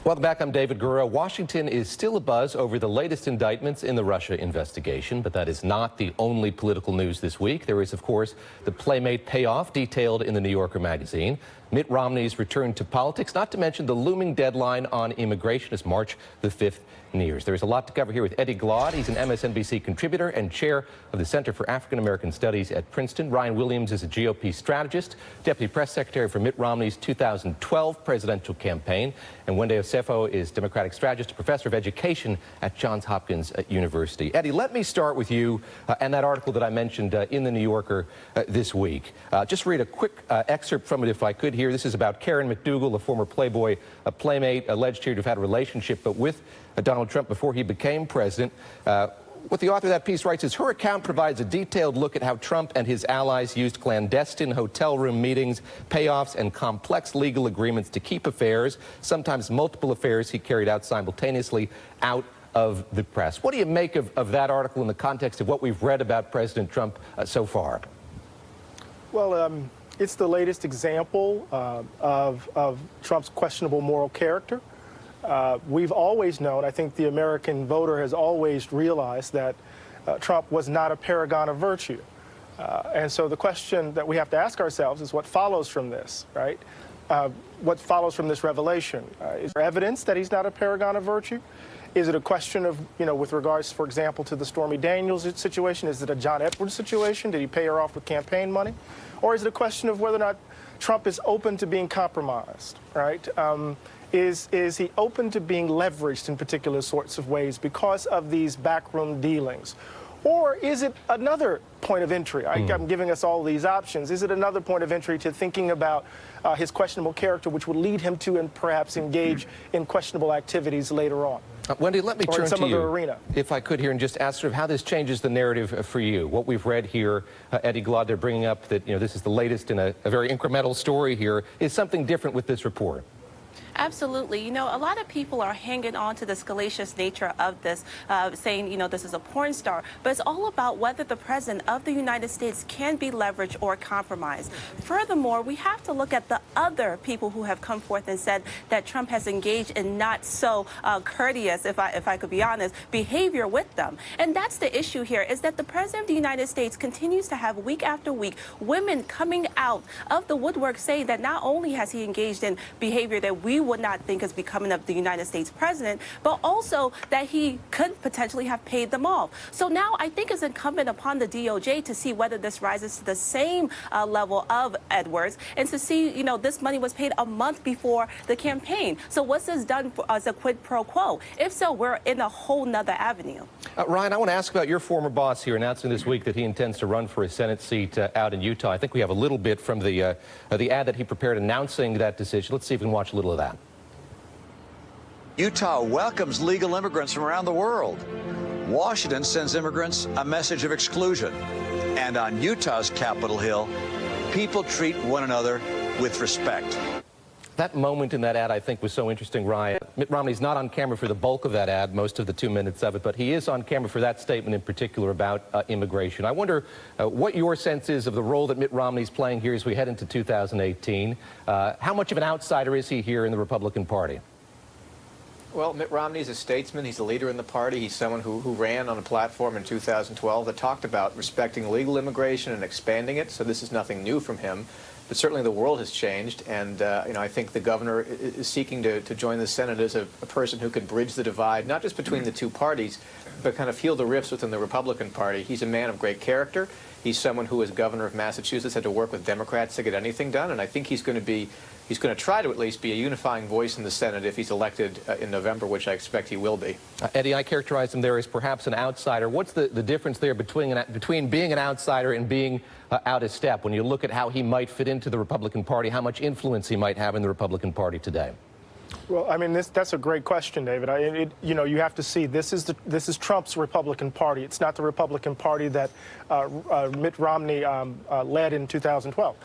Welcome back. I'm David Gura. Washington is still abuzz over the latest indictments in the Russia investigation, but that is not the only political news this week. There is, of course, the Playmate payoff detailed in the New Yorker magazine, Mitt Romney's return to politics, not to mention the looming deadline on immigration as March the 5th nears. There's a lot to cover here with Eddie Glaude. He's an MSNBC contributor and chair of the Center for African American Studies at Princeton. Ryan Williams is a GOP strategist, deputy press secretary for Mitt Romney's 2012 presidential campaign. And Wende Osefo is Democratic strategist, professor of education at Johns Hopkins University. Eddie, let me start with you and that article that I mentioned in the New Yorker this week. Just read a quick excerpt from it if I could here. This is about Karen McDougal, a former Playboy Playmate, alleged here to have had a relationship but with Donald Trump before he became president. What the author of that piece writes is her account provides a detailed look at how Trump and his allies used clandestine hotel room meetings, payoffs, and complex legal agreements to keep affairs, sometimes multiple affairs he carried out simultaneously, out of the press. What do you make of that article in the context of what we've read about President Trump so far? Well, it's the latest example of Trump's questionable moral character. We've always known, I think the American voter has always realized that Trump was not a paragon of virtue. And so the question that we have to ask ourselves is what follows from this, right? What follows from this revelation? Is there evidence that he's not a paragon of virtue? Is it a question of, with regards, for example, to the Stormy Daniels situation? Is it a John Edwards situation? Did he pay her off with campaign money? Or is it a question of whether or not Trump is open to being compromised, right? Is he open to being leveraged in particular sorts of ways because of these backroom dealings? Or is it another point of entry? I'm giving us all these options. Is it another point of entry to thinking about his questionable character, which would lead him to and perhaps engage in questionable activities later on? Wendy, let me turn to you, arena. if I could here, and just ask sort of how this changes the narrative for you. What we've read here, Eddie Glaude, they're bringing up that this is the latest in a very incremental story here. Is something different with this report? Absolutely. A lot of people are hanging on to the salacious nature of this, saying, this is a porn star. But it's all about whether the president of the United States can be leveraged or compromised. Furthermore, we have to look at the other people who have come forth and said that Trump has engaged in not so courteous, if I could be honest, behavior with them. And that's the issue here, is that the president of the United States continues to have week after week women coming out of the woodwork saying that not only has he engaged in behavior that we would not think is becoming of the United States president, but also that he could potentially have paid them off. So now I think it's incumbent upon the DOJ to see whether this rises to the same level of Edwards, and to see, this money was paid a month before the campaign. So what's this done as a quid pro quo? If so, we're in a whole nother avenue. Ryan, I want to ask about your former boss here announcing this week that he intends to run for a Senate seat out in Utah. I think we have a little bit from the ad that he prepared announcing that decision. Let's see if we can watch a little of that. Utah welcomes legal immigrants from around the world. Washington sends immigrants a message of exclusion. And on Utah's Capitol Hill, people treat one another with respect. That moment in that ad, I think, was so interesting, Ryan. Mitt Romney's not on camera for the bulk of that ad, most of the 2 minutes of it, but he is on camera for that statement in particular about immigration. I wonder what your sense is of the role that Mitt Romney's playing here as we head into 2018. How much of an outsider is he here in the Republican Party? Well, Mitt Romney is a statesman. He's a leader in the party. He's someone who ran on a platform in 2012 that talked about respecting legal immigration and expanding it. So this is nothing new from him. But certainly the world has changed, and I think the governor is seeking to join the Senate as a person who could bridge the divide, not just between the two parties, but kind of heal the rifts within the Republican Party. He's a man of great character. He's someone who, as governor of Massachusetts, had to work with Democrats to get anything done, and I think he's going to try to at least be a unifying voice in the Senate if he's elected in November, which I expect he will be. Eddie, I characterize him there as perhaps an outsider. What's the difference there between being an outsider and being out of step when you look at how he might fit into the Republican Party, how much influence he might have in the Republican Party today? Well, I mean, that's a great question, David. You have to see this is Trump's Republican Party. It's not the Republican Party that Mitt Romney led in 2012.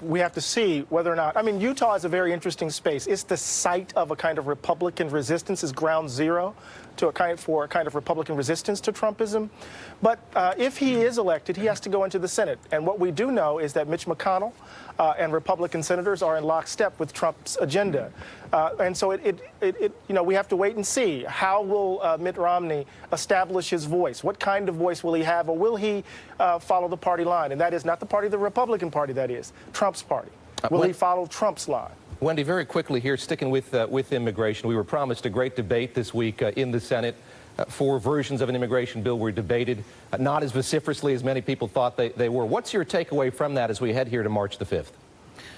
We have to see whether or not, Utah is a very interesting space. It's the site of a kind of Republican resistance, is ground zero for a kind of Republican resistance to Trumpism. But if he is elected, he has to go into the Senate. And what we do know is that Mitch McConnell and Republican senators are in lockstep with Trump's agenda. And so we have to wait and see. How will Mitt Romney establish his voice? What kind of voice will he have, or will he follow the party line? And that is not the party of the Republican Party, that is Trump's party. Will he follow Trump's line? Wendy, very quickly here, sticking with immigration, we were promised a great debate this week in the Senate. 4 versions of an immigration bill were debated, not as vociferously as many people thought they were. What's your takeaway from that as we head here to March the 5th?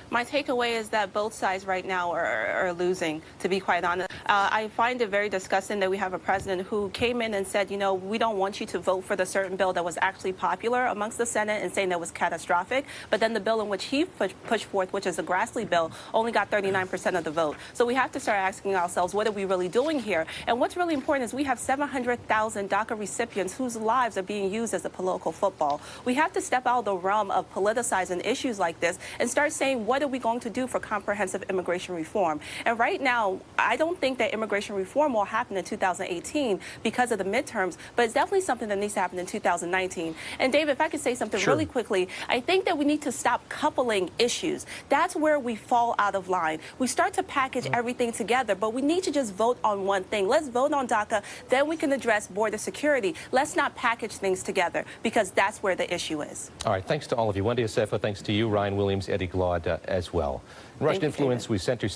My takeaway is that both sides right now are losing, to be quite honest. I find it very disgusting that we have a president who came in and said, you know, we don't want you to vote for the certain bill that was actually popular amongst the Senate and saying that was catastrophic. But then the bill in which he pushed forth, which is the Grassley bill, only got 39% of the vote. So we have to start asking ourselves, what are we really doing here? And what's really important is we have 700,000 DACA recipients whose lives are being used as a political football. We have to step out of the realm of politicizing issues like this and start saying, what are we going to do for comprehensive immigration reform? And right now, I don't think that immigration reform will happen in 2018 because of the midterms, but it's definitely something that needs to happen in 2019. And David, if I could say something really quickly, I think that we need to stop coupling issues. That's where we fall out of line. We start to package everything together, but we need to just vote on one thing. Let's vote on DACA, then we can address border security. Let's not package things together, because that's where the issue is. All right, thanks to all of you. Wendy Osefo, thanks to you, Ryan Williams, Eddie Glaude as well. In Russian Influence, we center